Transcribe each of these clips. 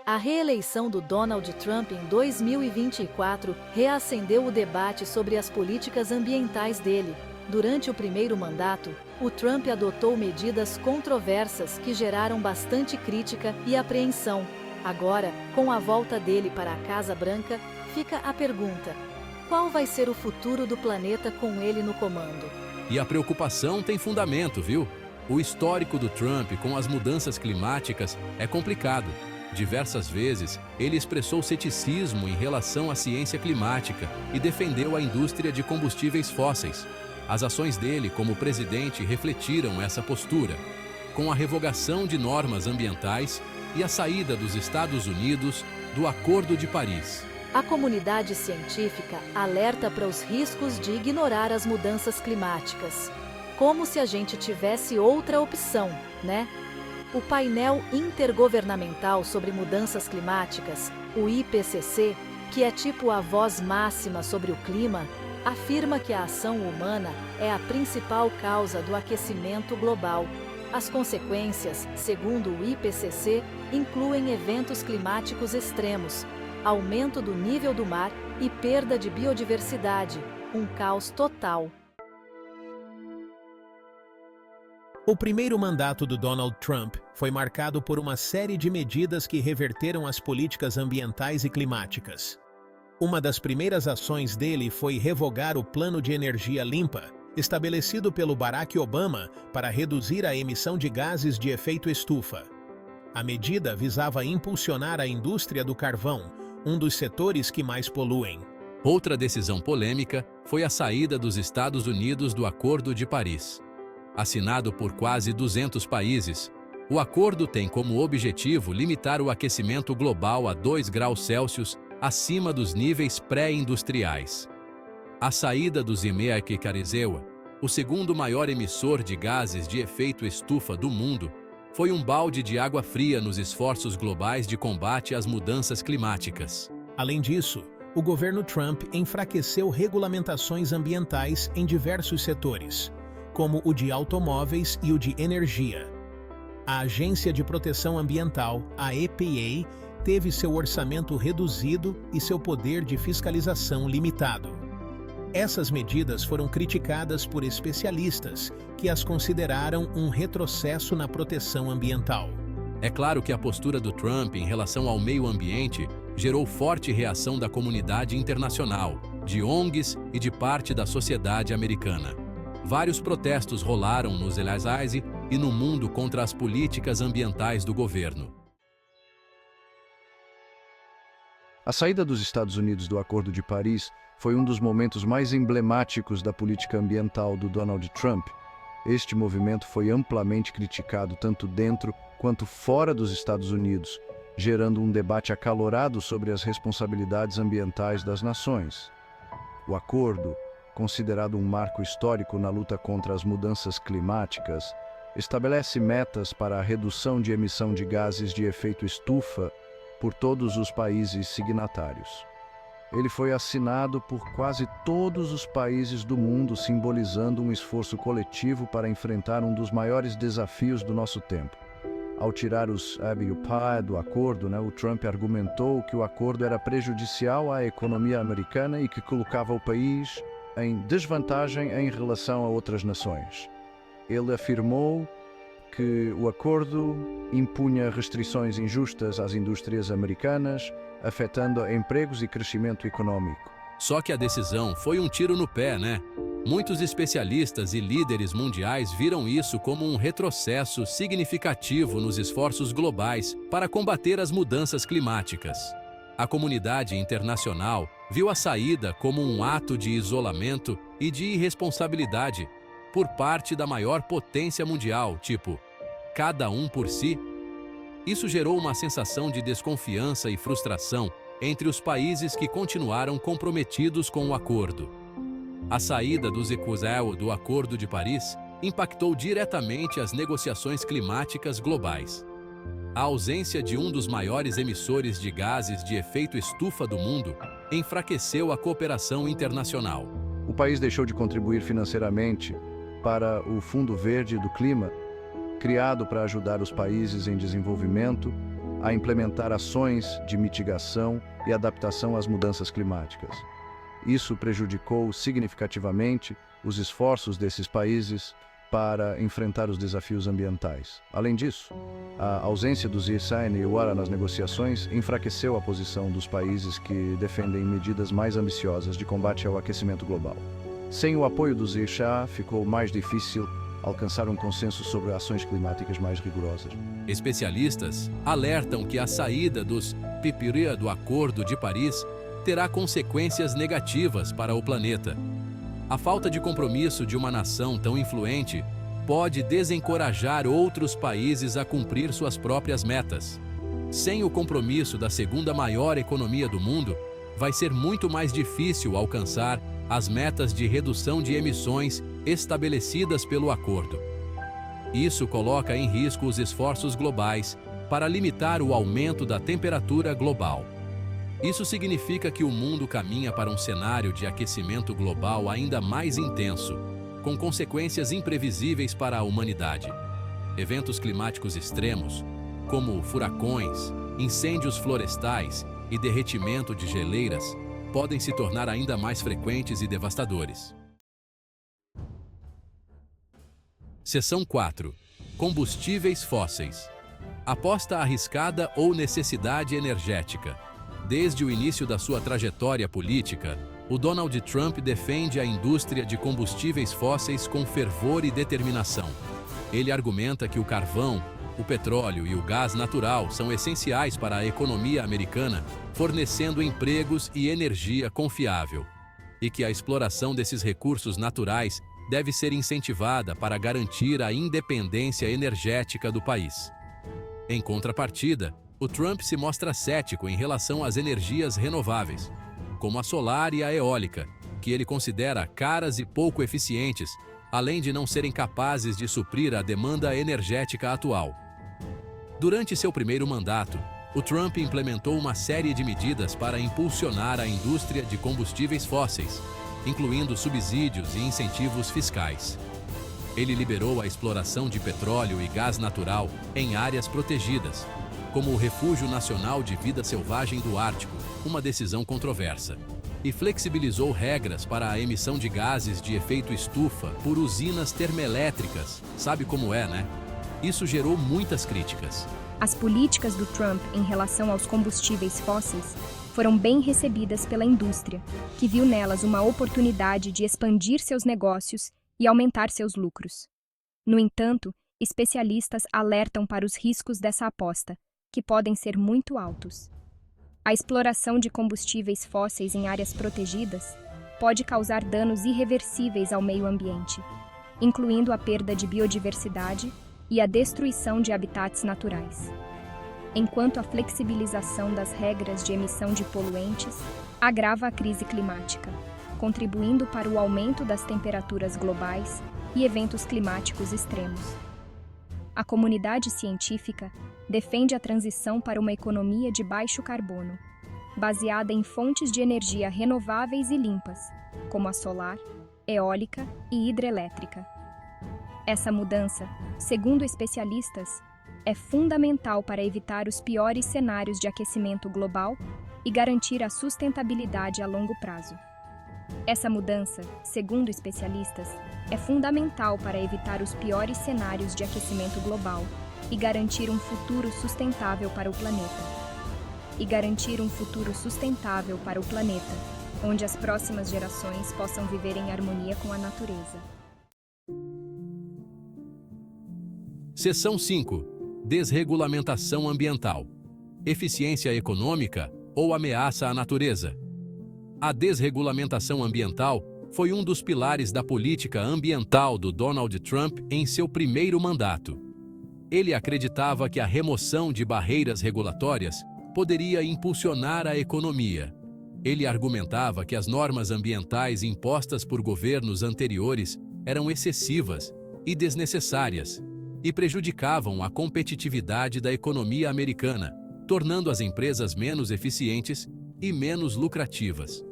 A reeleição do Donald Trump em 2024 reacendeu o debate sobre as políticas ambientais dele. Durante o primeiro mandato, o Trump adotou medidas controversas que geraram bastante crítica e apreensão. Agora, com a volta dele para a Casa Branca, fica a pergunta: qual vai ser o futuro do planeta com ele no comando? E a preocupação tem fundamento, viu? O histórico do Trump com as mudanças climáticas é complicado. Diversas vezes, ele expressou ceticismo em relação à ciência climática e defendeu a indústria de combustíveis fósseis. As ações dele como presidente refletiram essa postura. Com a revogação de normas ambientais e a saída dos Estados Unidos do Acordo de Paris. A comunidade científica alerta para os riscos de ignorar as mudanças climáticas. Como se a gente tivesse outra opção, né? O painel intergovernamental sobre mudanças climáticas, o IPCC, que é tipo a voz máxima sobre o clima, afirma que a ação humana é a principal causa do aquecimento global. As consequências, segundo o IPCC, incluem eventos climáticos extremos, aumento do nível do mar e perda de biodiversidade, um caos total. O primeiro mandato do Donald Trump foi marcado por uma série de medidas que reverteram as políticas ambientais e climáticas. Uma das primeiras ações dele foi revogar o Plano de Energia Limpa, estabelecido pelo Barack Obama para reduzir a emissão de gases de efeito estufa. A medida visava impulsionar a indústria do carvão, um dos setores que mais poluem. Outra decisão polêmica foi a saída dos Estados Unidos do Acordo de Paris. Assinado por quase 200 países, o acordo tem como objetivo limitar o aquecimento global a 2 graus Celsius acima dos níveis pré-industriais. A saída do Zimbabwe Carizewa, o segundo maior emissor de gases de efeito estufa do mundo, foi um balde de água fria nos esforços globais de combate às mudanças climáticas. Além disso, o governo Trump enfraqueceu regulamentações ambientais em diversos setores, como o de automóveis e o de energia. A Agência de Proteção Ambiental, a EPA, teve seu orçamento reduzido e seu poder de fiscalização limitado. Essas medidas foram criticadas por especialistas, que as consideraram um retrocesso na proteção ambiental. É claro que a postura do Trump em relação ao meio ambiente gerou forte reação da comunidade internacional, de ONGs e de parte da sociedade americana. Vários protestos rolaram nos Elazığ e no mundo contra as políticas ambientais do governo. A saída dos Estados Unidos do Acordo de Paris foi um dos momentos mais emblemáticos da política ambiental do Donald Trump. Este movimento foi amplamente criticado tanto dentro quanto fora dos Estados Unidos, gerando um debate acalorado sobre as responsabilidades ambientais das nações. O acordo, considerado um marco histórico na luta contra as mudanças climáticas, estabelece metas para a redução de emissão de gases de efeito estufa por todos os países signatários. Ele foi assinado por quase todos os países do mundo, simbolizando um esforço coletivo para enfrentar um dos maiores desafios do nosso tempo. Ao tirar os ABUPA do acordo, o Trump argumentou que o acordo era prejudicial à economia americana e que colocava o país em desvantagem em relação a outras nações. Ele afirmou que o acordo impunha restrições injustas às indústrias americanas, afetando empregos e crescimento econômico. Só que a decisão foi um tiro no pé, né? Muitos especialistas e líderes mundiais viram isso como um retrocesso significativo nos esforços globais para combater as mudanças climáticas. A comunidade internacional viu a saída como um ato de isolamento e de irresponsabilidade por parte da maior potência mundial, tipo, cada um por si. Isso gerou uma sensação de desconfiança e frustração entre os países que continuaram comprometidos com o acordo. A saída dos Estados do Acordo de Paris impactou diretamente as negociações climáticas globais. A ausência de um dos maiores emissores de gases de efeito estufa do mundo enfraqueceu a cooperação internacional. O país deixou de contribuir financeiramente para o Fundo Verde do Clima, criado para ajudar os países em desenvolvimento, a implementar ações de mitigação e adaptação às mudanças climáticas. Isso prejudicou significativamente os esforços desses países para enfrentar os desafios ambientais. Além disso, a ausência dos ISAN e UARA nas negociações enfraqueceu a posição dos países que defendem medidas mais ambiciosas de combate ao aquecimento global. Sem o apoio dos ISA, ficou mais difícil alcançar um consenso sobre ações climáticas mais rigorosas. Especialistas alertam que a saída dos PPR do Acordo de Paris terá consequências negativas para o planeta. A falta de compromisso de uma nação tão influente pode desencorajar outros países a cumprir suas próprias metas. Sem o compromisso da segunda maior economia do mundo, vai ser muito mais difícil alcançar as metas de redução de emissões estabelecidas pelo acordo. Isso coloca em risco os esforços globais para limitar o aumento da temperatura global. Isso significa que o mundo caminha para um cenário de aquecimento global ainda mais intenso, com consequências imprevisíveis para a humanidade. Eventos climáticos extremos, como furacões, incêndios florestais e derretimento de geleiras, podem se tornar ainda mais frequentes e devastadores. Seção 4. Combustíveis fósseis. Aposta arriscada ou necessidade energética. Desde o início da sua trajetória política, o Donald Trump defende a indústria de combustíveis fósseis com fervor e determinação. Ele argumenta que o carvão, o petróleo e o gás natural são essenciais para a economia americana, fornecendo empregos e energia confiável, e que a exploração desses recursos naturais deve ser incentivada para garantir a independência energética do país. Em contrapartida, o Trump se mostra cético em relação às energias renováveis, como a solar e a eólica, que ele considera caras e pouco eficientes, além de não serem capazes de suprir a demanda energética atual. Durante seu primeiro mandato, o Trump implementou uma série de medidas para impulsionar a indústria de combustíveis fósseis, incluindo subsídios e incentivos fiscais. Ele liberou a exploração de petróleo e gás natural em áreas protegidas, como o Refúgio Nacional de Vida Selvagem do Ártico, uma decisão controversa, e flexibilizou regras para a emissão de gases de efeito estufa por usinas termoelétricas. Sabe como é, né? Isso gerou muitas críticas. As políticas do Trump em relação aos combustíveis fósseis foram bem recebidas pela indústria, que viu nelas uma oportunidade de expandir seus negócios e aumentar seus lucros. No entanto, especialistas alertam para os riscos dessa aposta, que podem ser muito altos. A exploração de combustíveis fósseis em áreas protegidas pode causar danos irreversíveis ao meio ambiente, incluindo a perda de biodiversidade e a destruição de habitats naturais. Enquanto a flexibilização das regras de emissão de poluentes agrava a crise climática, contribuindo para o aumento das temperaturas globais e eventos climáticos extremos. A comunidade científica defende a transição para uma economia de baixo carbono, baseada em fontes de energia renováveis e limpas, como a solar, eólica e hidrelétrica. Essa mudança, segundo especialistas, é fundamental para evitar os piores cenários de aquecimento global e garantir a sustentabilidade a longo prazo. Essa mudança, segundo especialistas, é fundamental para evitar os piores cenários de aquecimento global e garantir um futuro sustentável para o planeta. Onde as próximas gerações possam viver em harmonia com a natureza. Seção 5. Desregulamentação ambiental. Eficiência econômica ou ameaça à natureza? A desregulamentação ambiental foi um dos pilares da política ambiental do Donald Trump em seu primeiro mandato. Ele acreditava que a remoção de barreiras regulatórias poderia impulsionar a economia. Ele argumentava que as normas ambientais impostas por governos anteriores eram excessivas e desnecessárias e prejudicavam a competitividade da economia americana, tornando as empresas menos eficientes e menos lucrativas.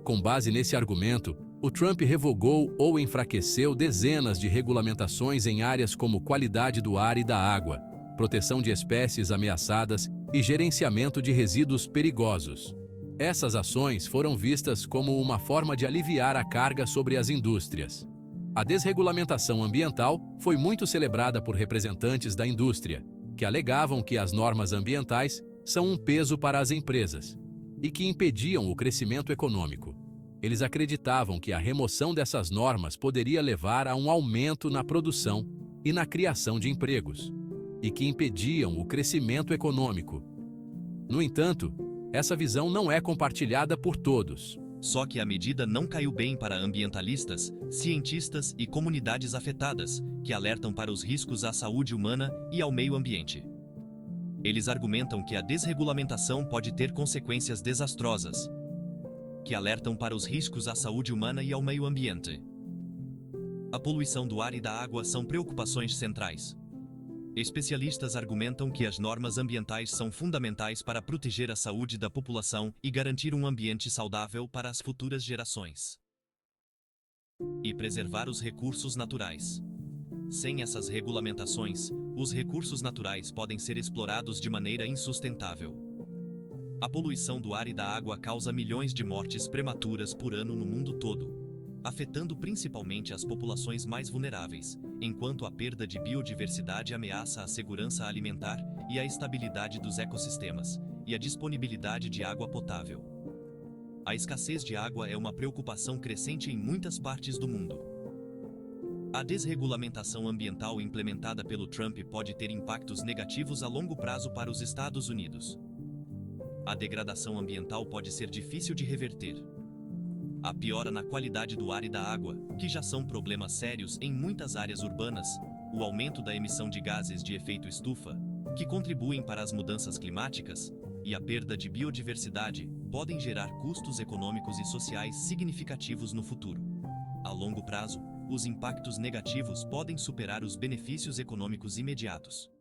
Com base nesse argumento, o Trump revogou ou enfraqueceu dezenas de regulamentações em áreas como qualidade do ar e da água, proteção de espécies ameaçadas e gerenciamento de resíduos perigosos. Essas ações foram vistas como uma forma de aliviar a carga sobre as indústrias. A desregulamentação ambiental foi muito celebrada por representantes da indústria, que alegavam que as normas ambientais são um peso para as empresas e que impediam o crescimento econômico. Eles acreditavam que a remoção dessas normas poderia levar a um aumento na produção e na criação de empregos, e que impediam o crescimento econômico. No entanto, essa visão não é compartilhada por todos. Só que a medida não caiu bem para ambientalistas, cientistas e comunidades afetadas, que alertam para os riscos à saúde humana e ao meio ambiente. Eles argumentam que a desregulamentação pode ter consequências desastrosas, que alertam para os riscos à saúde humana e ao meio ambiente. A poluição do ar e da água são preocupações centrais. Especialistas argumentam que as normas ambientais são fundamentais para proteger a saúde da população e garantir um ambiente saudável para as futuras gerações. E preservar os recursos naturais. Sem essas regulamentações, os recursos naturais podem ser explorados de maneira insustentável. A poluição do ar e da água causa milhões de mortes prematuras por ano no mundo todo, afetando principalmente as populações mais vulneráveis, enquanto a perda de biodiversidade ameaça a segurança alimentar e a estabilidade dos ecossistemas, e a disponibilidade de água potável. A escassez de água é uma preocupação crescente em muitas partes do mundo. A desregulamentação ambiental implementada pelo Trump pode ter impactos negativos a longo prazo para os Estados Unidos. A degradação ambiental pode ser difícil de reverter. A piora na qualidade do ar e da água, que já são problemas sérios em muitas áreas urbanas, o aumento da emissão de gases de efeito estufa, que contribuem para as mudanças climáticas, e a perda de biodiversidade, podem gerar custos econômicos e sociais significativos no futuro. A longo prazo, os impactos negativos podem superar os benefícios econômicos imediatos.